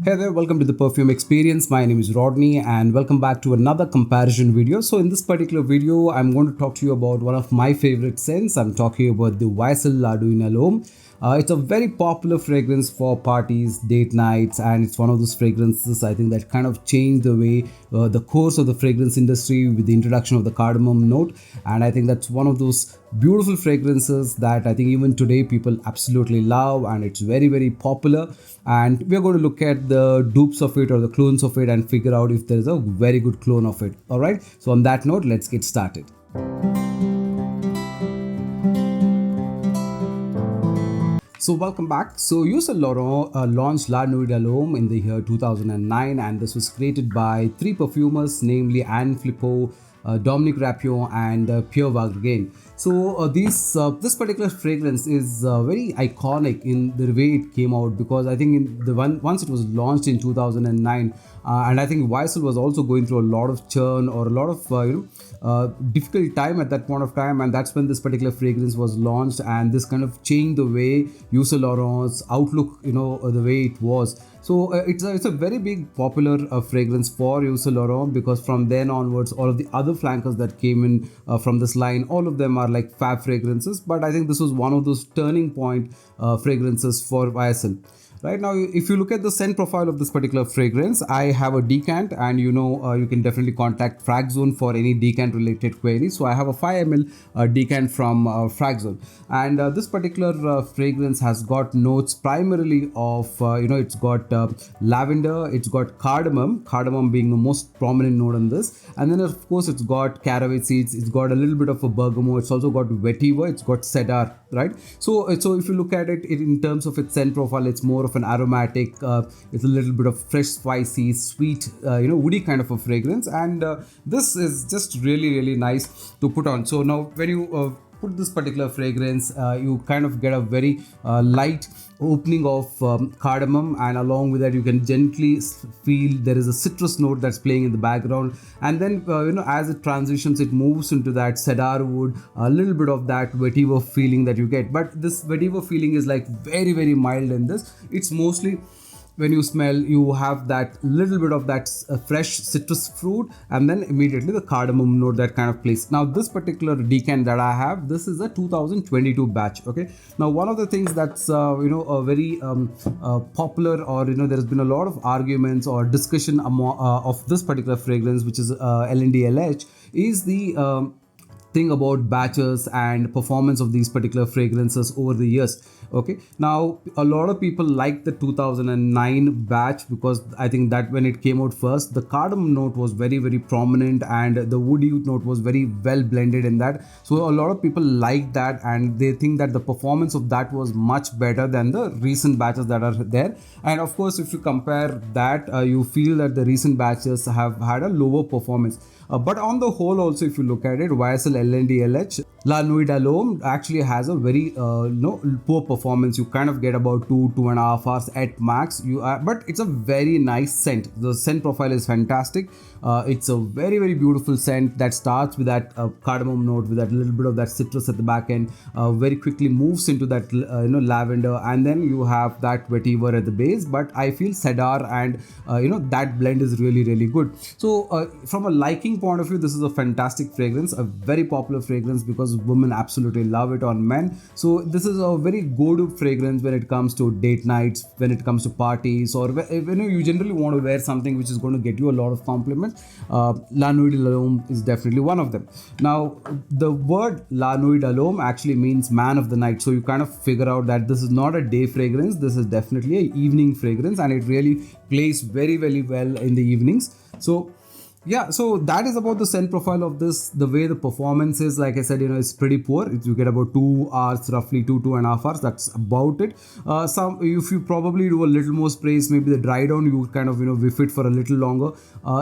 Hey there, welcome to the Perfume Experience. My name is Rodney and welcome back to another comparison video. So in this particular video, I'm going to talk to you about one of my favorite scents. I'm talking about the Ysl La Nuit. It's a very popular fragrance for parties, date nights, and it's one of those fragrances I think that kind of changed the way the course of the fragrance industry with the introduction of the cardamom note. And I think that's one of those beautiful fragrances that I think even today people absolutely love, and it's very, very popular. And we're going to look at the dupes of it or the clones of it and figure out if there is a very good clone of it. All right. So on that note, let's get started. So welcome back. So Ysl launched La Nuit in the year 2009, and this was created by three perfumers, namely Anne Flippo, Dominic Rapio, and Pierre Vaughan. So this particular fragrance is very iconic in the way it came out, because I think once it was launched in 2009, and I think Ysl was also going through a lot of churn or a lot of difficult time at that point of time, and that's when this particular fragrance was launched, and this kind of changed the way Ysl Laurent's outlook, the way it was. So it's a very big popular fragrance for Ysl Laurent, because from then onwards, all of the other flankers that came in from this line, all of them are like fab fragrances. But I think this was one of those turning point fragrances for YSL. Right now, if you look at the scent profile of this particular fragrance, I have a decant, and you can definitely contact Fragzone for any decant related queries. So I have a 5 ml decant from Fragzone, and this particular fragrance has got notes primarily of it's got lavender, it's got cardamom being the most prominent note in this, and then of course it's got caraway seeds, it's got a little bit of a bergamot, it's also got vetiver, it's got cedar, right? So if you look at it in terms of its scent profile, it's more of an aromatic, it's a little bit of fresh, spicy, sweet, woody kind of a fragrance, and this is just really, really nice to put on. So now when you put this particular fragrance, you kind of get a very light opening of cardamom, and along with that you can gently feel there is a citrus note that's playing in the background, and then as it transitions, it moves into that cedar wood, a little bit of that vetiver feeling that you get. But this vetiver feeling is like very, very mild in this. It's mostly when you smell, you have that little bit of that fresh citrus fruit, and then immediately the cardamom note that kind of plays. Now this particular decant that I have, this is a 2022 batch. Okay, now one of the things that's a very popular, or there's been a lot of arguments or discussion of this particular fragrance, which is LNDLH, is the thing about batches and performance of these particular fragrances over the years. Okay, now a lot of people like the 2009 batch, because I think that when it came out first, the cardamom note was very, very prominent, and the woody note was very well blended in that. So a lot of people like that, and they think that the performance of that was much better than the recent batches that are there. And of course, if you compare that, you feel that the recent batches have had a lower performance. But on the whole also, if you look at it, YSL LNDLH La Nuit actually has a very poor performance. You kind of get about 2.5 hours at max. But it's a very nice scent. The scent profile is fantastic. It's a very, very beautiful scent that starts with that cardamom note, with that little bit of that citrus at the back end, very quickly moves into that lavender, and then you have that vetiver at the base. But I feel cedar and that blend is really, really good. So from a liking point of view, this is a fantastic fragrance, a very popular fragrance, because women absolutely love it on men. So this is a very go-to fragrance when it comes to date nights, when it comes to parties, or when you generally want to wear something which is going to get you a lot of compliments. La Nuit is definitely one of them. Now the word La Nuit actually means man of the night, so you kind of figure out that this is not a day fragrance, this is definitely an evening fragrance, and it really plays very, very well in the evenings. So yeah, so that is about the scent profile of this. The way the performance is, like I said, it's pretty poor. You get about 2 hours, roughly 2.5 hours. That's about it. If you probably do a little more sprays, maybe the dry down, you kind of whiff it for a little longer.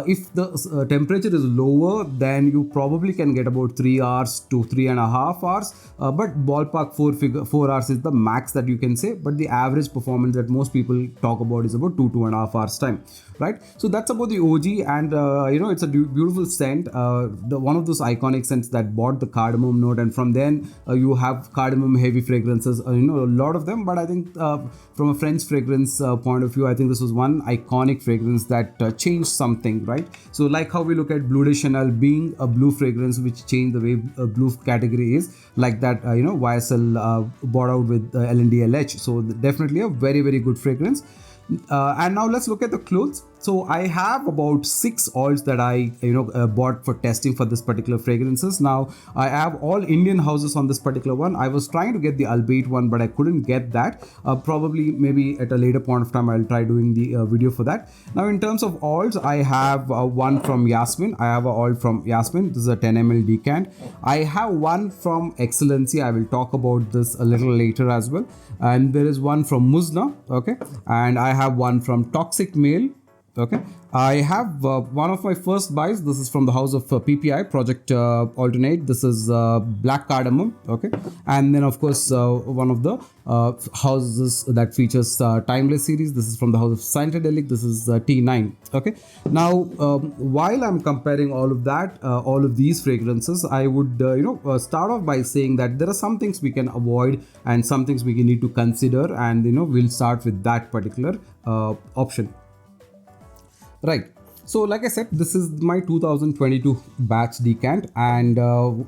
If the temperature is lower, then you probably can get about 3 hours to 3.5 hours. But ballpark 4 hours is the max that you can say. But the average performance that most people talk about is about 2.5 hours time, right? So that's about the OG, and it's a beautiful scent. The one of those iconic scents that bought the cardamom note, and from then you have cardamom heavy fragrances. A lot of them, but I think from a French fragrance point of view, I think this was one iconic fragrance that changed something, right? So like how we look at Bleu de Chanel being a blue fragrance which changed the way blue category is, like that YSL bought out with LNDLH. So definitely a very, very good fragrance. And now let's look at the clothes. So I have about 6 oils that I bought for testing for this particular fragrances. Now I have all Indian houses on this particular one. I was trying to get the Albeit one, but I couldn't get that. Probably maybe at a later point of time I'll try doing the video for that. Now in terms of oils, I have one from Yasmin. I have an oil from Yasmin. This is a 10 ml decant. I have one from Excellency. I will talk about this a little later as well. And there is one from Muzna, okay, and I have one from Toxic Male. Okay, I have one of my first buys. This is from the house of PPI Project Alternate. This is Black Cardamom. Okay, and then of course one of the houses that features Timeless series. This is from the house of Psychedelic. This is T9. Okay, now while I'm comparing all of that, all of these fragrances, I would start off by saying that there are some things we can avoid and some things we need to consider, and we'll start with that particular option. Right. So like I said, this is my 2022 batch decant, and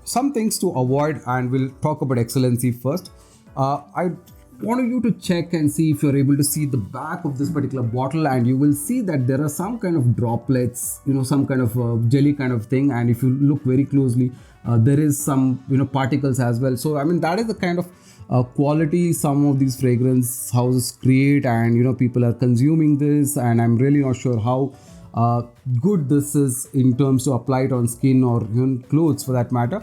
some things to avoid, and we'll talk about Excellency first. I want you to check and see if you're able to see the back of this particular bottle, and you will see that there are some kind of droplets, some kind of jelly kind of thing, and if you look very closely, there is some particles as well. So I mean, that is the kind of quality some of these fragrance houses create, and people are consuming this, and I'm really not sure how good this is in terms to apply it on skin or clothes for that matter.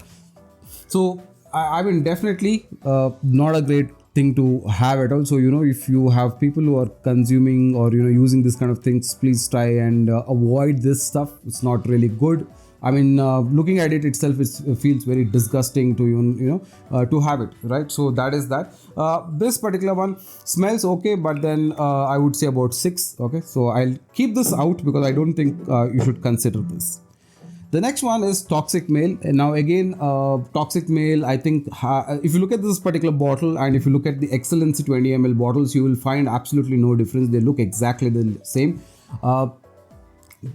So I mean, definitely not a great thing to have at all. So if you have people who are consuming or using this kind of things, please try and avoid this stuff. It's not really good. I mean, looking at it itself, it feels very disgusting to to have it, right? So that is that. This particular one smells okay, but then I would say about 6. Okay, so I'll keep this out because I don't think you should consider this. The next one is Toxic Male. And now again, Toxic Male, I think if you look at this particular bottle and if you look at the Excellency 20 ml bottles, you will find absolutely no difference. They look exactly the same.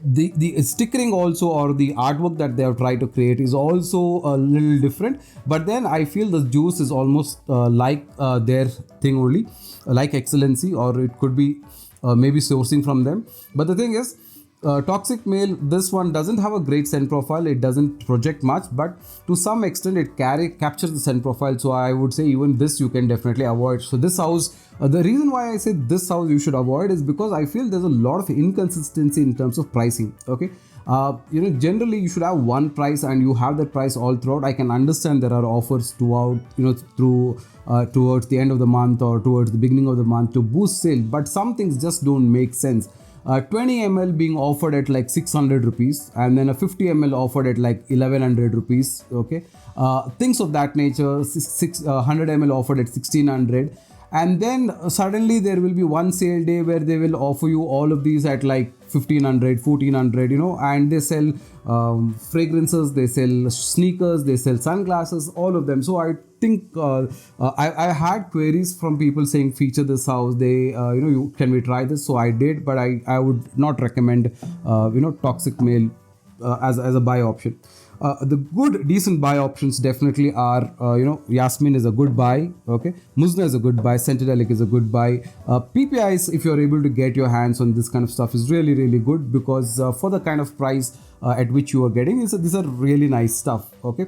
The stickering also, or the artwork that they have tried to create, is also a little different, but then I feel the juice is almost like their thing only, like Excellency, or it could be maybe sourcing from them. But the thing is, Toxic Male, this one doesn't have a great scent profile. It doesn't project much, but to some extent it captures the scent profile. So I would say even this you can definitely avoid. So this house, the reason why I say this house you should avoid is because I feel there's a lot of inconsistency in terms of pricing. Okay, generally you should have one price and you have that price all throughout. I can understand there are offers throughout, towards the end of the month or towards the beginning of the month to boost sale, but some things just don't make sense. 20 ml being offered at like 600 rupees, and then a 50 ml offered at like 1100 rupees. Okay, things of that nature. 100 ml offered at 1600, and then suddenly there will be one sale day where they will offer you all of these at like 1500, 1400, and they sell fragrances, they sell sneakers, they sell sunglasses, all of them. So I think I had queries from people saying feature this house, they can we try this? So I did, but I would not recommend Toxic Male as a buy option. The good decent buy options definitely are Yasmin is a good buy. Okay, Muzna is a good buy. Psychedelic is a good buy. PPIs, if you're able to get your hands on this kind of stuff, is really good, because for the kind of price at which you are getting, these are really nice stuff. Okay,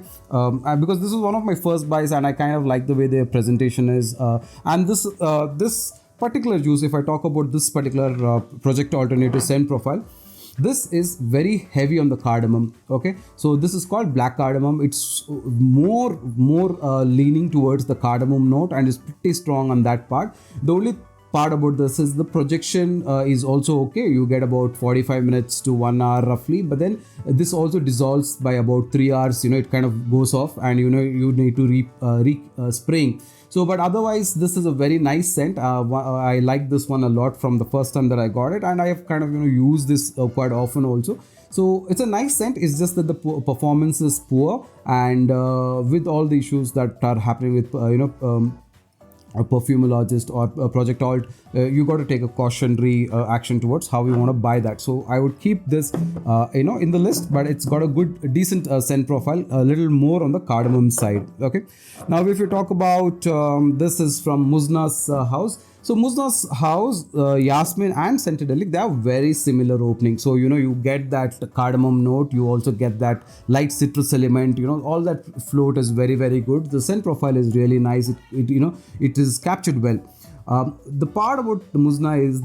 because this is one of my first buys and I kind of like the way their presentation is, and this particular juice, if I talk about this particular Project Alternative scent profile, this is very heavy on the cardamom. Okay, so this is called Black Cardamom. It's more leaning towards the cardamom note and is pretty strong on that part. The only part about this is the projection is also okay. You get about 45 minutes to 1 hour roughly, but then this also dissolves by about 3 hours. It kind of goes off, and you need to spraying. So, but otherwise, this is a very nice scent. I like this one a lot from the first time that I got it, and I have kind of used this quite often also. So it's a nice scent. It's just that the performance is poor, and with all the issues that are happening with a perfumologist or a project alt, you got to take a cautionary action towards how you want to buy that. So I would keep this in the list, but it's got a good decent scent profile, a little more on the cardamom side. Okay, now if you talk about this is from Muzna's house. So Muzna's house, Yasmin and Centedelic, they have very similar opening. So you get that cardamom note, you also get that light citrus element. All that float is very, very good. The scent profile is really nice. It is captured well. The part about the Muzna is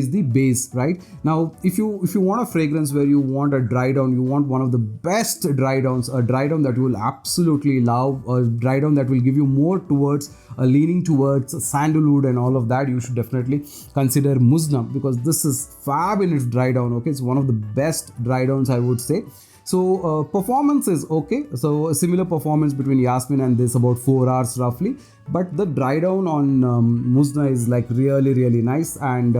the base, right? Now if you want a fragrance where you want a dry down, you want one of the best dry downs, a dry down that you will absolutely love, a dry down that will give you more towards leaning towards sandalwood and all of that, you should definitely consider Muzna, because this is fab in its dry down. Okay, it's one of the best dry downs, I would say. So performance is okay. So a similar performance between Yasmin and this, about 4 hours roughly. But the dry down on Muzna is like really, really nice. And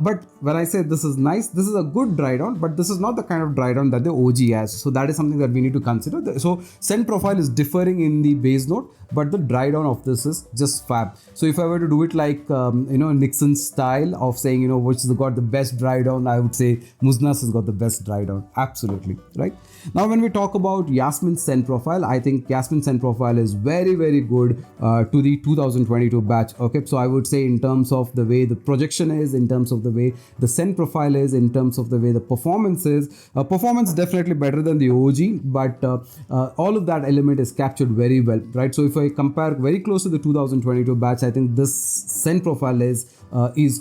but when I say this is nice, this is a good dry down, but this is not the kind of dry down that the OG has. So that is something that we need to consider. So scent profile is differing in the base note, but the dry down of this is just fab. So if I were to do it like Nixon's style of saying which has got the best dry down, I would say Muzna's has got the best dry down. Absolutely right. Now when we talk about Yasmin's scent profile, I think Yasmin's scent profile is very, very good to the 2022 batch. Okay, so I would say in terms of the way the projection is, in terms of the way the scent profile is, in terms of the way the performance is, performance definitely better than the OG, but all of that element is captured very well, right? So if I compare very close to the 2022 batch, I think this scent profile is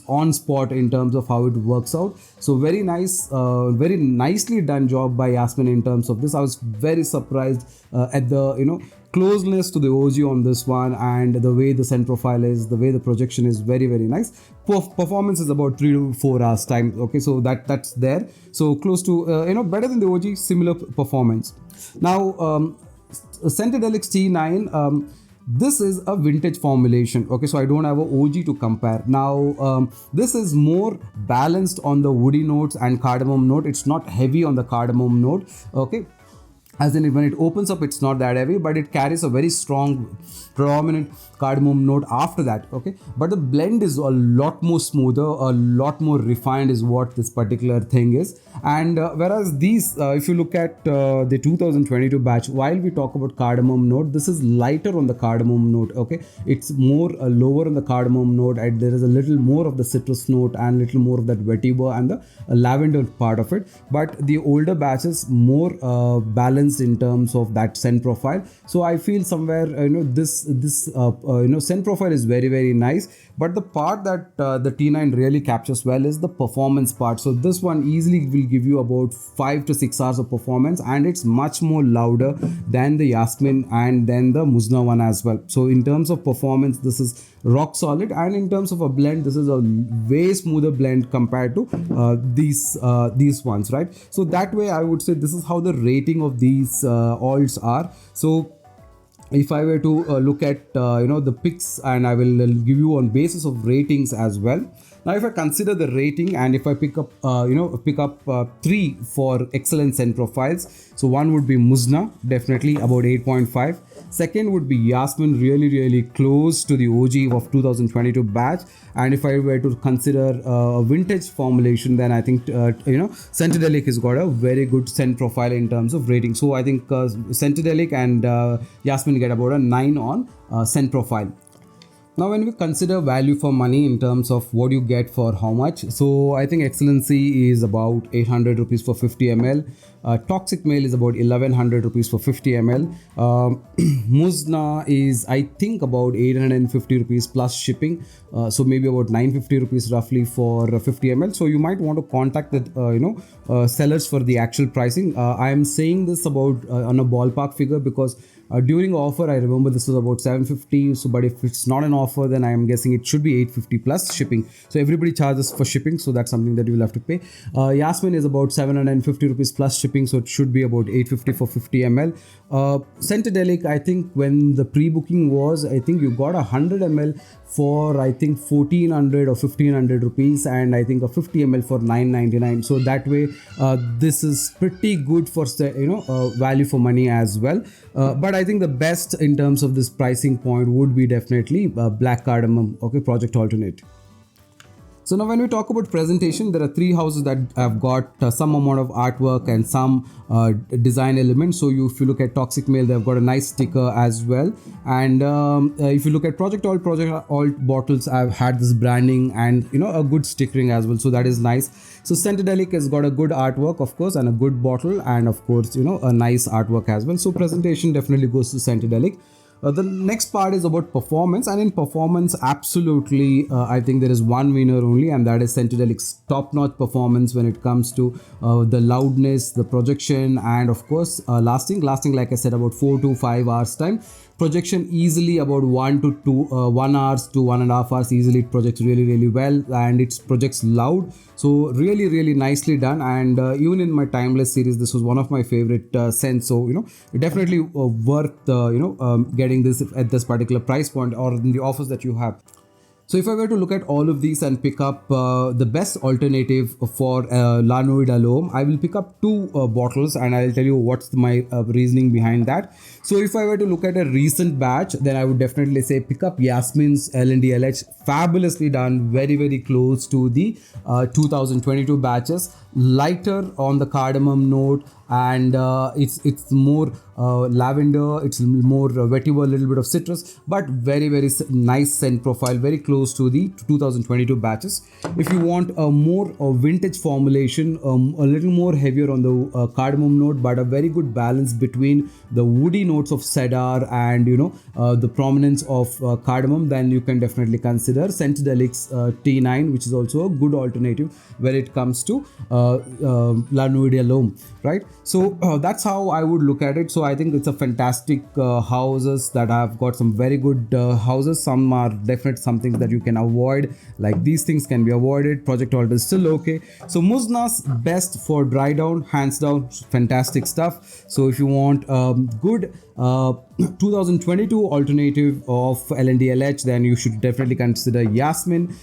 on spot in terms of how it works out. So very nice, very nicely done job by Yasmin in terms of this. I was very surprised at the closeness to the OG on this one, and the way the scent profile is, the way the projection is very, very nice. Performance is about 3 to 4 hours time. Okay, so that's there. So close to better than the OG, similar performance. Now Centedelic's T9. This is a vintage formulation. Okay, so I don't have a OG to compare. Now this is more balanced on the woody notes and cardamom note. It's not heavy on the cardamom note. Okay, as in when it opens up, it's not that heavy, but it carries a very strong predominant cardamom note after that. Okay, but the blend is a lot more smoother, a lot more refined is what this particular thing is. And whereas these if you look at the 2022 batch, while we talk about cardamom note, this is lighter on the cardamom note. Okay, it's more lower on the cardamom note, and there is a little more of the citrus note and little more of that vetiver and the lavender part of it. But the older batch is more balanced in terms of that scent profile. So I feel somewhere this scent profile is very, very nice, but the part that the T9 really captures well is the performance part. So this one easily will give you about 5 to 6 hours of performance, and it's much more louder than the Yasmin and then the Muzna one as well. So in terms of performance, this is rock solid, and in terms of a blend, this is a way smoother blend compared to these ones, right? So that way I would say this is how the rating of these alts are. So if I were to look at the picks, and I will give you on basis of ratings as well. Now if I consider the rating, and if I pick up 3 for excellent scent profiles, so one would be Muzna, definitely about 8.5. Second would be Yasmin, really, really close to the OG of 2022 batch. And if I were to consider a vintage formulation, then I think Centedelic has got a very good scent profile in terms of rating. So I think Centedelic and Yasmin get about a 9 on scent profile. Now when we consider value for money in terms of what you get for how much, so I think Excellency is about 800 rupees for 50 ml. Toxic Male is about 1100 rupees for 50 ml. Muzna is I think about 850 rupees plus shipping, so maybe about 950 rupees roughly for 50 ml. So you might want to contact the sellers for the actual pricing. I am saying this about on a ballpark figure because During offer, I remember this was about 750. So, but if it's not an offer, then I am guessing it should be 850 plus shipping. So everybody charges for shipping, so that's something that you will have to pay. Yasmin is about 750 rupees plus shipping, so it should be about 850 for 50 ml. Scentadelic, I think when the pre-booking was, I think you got 100 ml for I think 1400 or 1500 rupees, and I think a 50 ml for 999. So that way, this is pretty good for value for money as well. But I think the best in terms of this pricing point would be definitely Black Cardamom, okay, Project Alternate. So now when we talk about presentation, there are three houses that have got some amount of artwork and some design elements. So if you look at Toxic Male, they've got a nice sticker as well. And if you look at Project Alt bottles, I've had this branding and a good stickering as well. So that is nice. So Scentadelic has got a good artwork, of course, and a good bottle, and of course, a nice artwork as well. So presentation definitely goes to Scentadelic. The next part is about performance, and in performance, absolutely, I think there is one winner only, and that is Scentadelic's top-notch performance when it comes to the loudness, the projection, and of course, lasting, like I said, about 4 to 5 hours time. Projection easily about 1 hours to 1.5 hours easily. It projects really well, and it projects loud, so really nicely done. And even in my Timeless series, this was one of my favorite scents, so definitely worth getting this at this particular price point or in the offers that you have. So if I were to look at all of these and pick up the best alternative for La Nuit de l'Homme, I will pick up two bottles, and I'll tell you what's my reasoning behind that. So if I were to look at a recent batch, then I would definitely say pick up Yasmin's LNDLH. Fabulously done, very close to the 2022 batches. Lighter on the cardamom note, and it's more lavender, it's more vetiver, a little bit of citrus, but very nice scent profile, very close to the 2022 batches. If you want a more vintage formulation, a little more heavier on the cardamom note, but a very good balance between the woody notes of cedar and the prominence of cardamom, then you can definitely consider Scentadelic's T9, which is also a good alternative when it comes to La Nuit de l'Homme, right? So that's how I would look at it. So I think it's a fantastic houses that have got some very good houses. Some are definitely some things that you can avoid, like these things can be avoided. Project Alt is still okay. So Muzna's best for dry down, hands down, fantastic stuff. So if you want good 2022 alternative of LNDLH, then you should definitely consider Yasmin.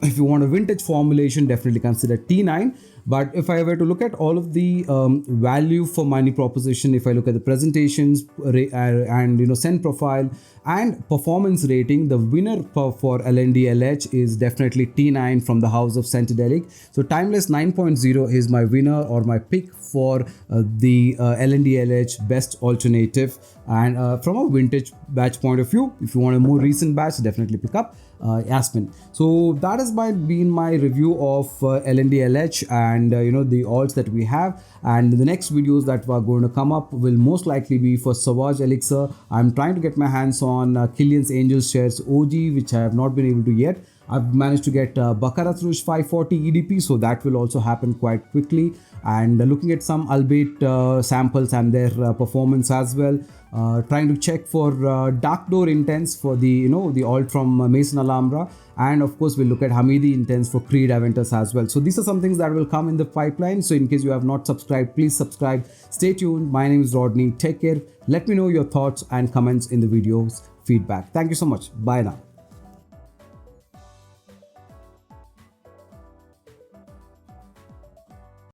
If you want a vintage formulation, definitely consider T9. But if I were to look at all of the value for money proposition, if I look at the presentations and scent profile and performance rating, the winner for LNDLH is definitely T9 from the house of Scentadelic. So Timeless 9.0 is my winner or my pick for the LNDLH best alternative. And from a vintage batch point of view, if you want a more recent batch, definitely pick up Yasmin. So that has been my review of LNDLH and the alts that we have. And the next videos that are going to come up will most likely be for Sauvage Elixir. I'm trying to get my hands on Killian's Angel Shares OG, which I have not been able to yet. I've managed to get Baccarat Rouge 540 EDP, so that will also happen quite quickly. And looking at some albeit samples and their performance as well. Trying to check for Dark Door Intense for the the alt from Mason Alhambra, and of course we'll look at Hamidi Intense for Creed Aventus as well. So these are some things that will come in the pipeline. So in case you have not subscribed, please subscribe. Stay tuned. My name is Rodney. Take care. Let me know your thoughts and comments in the video's feedback. Thank you so much. Bye now.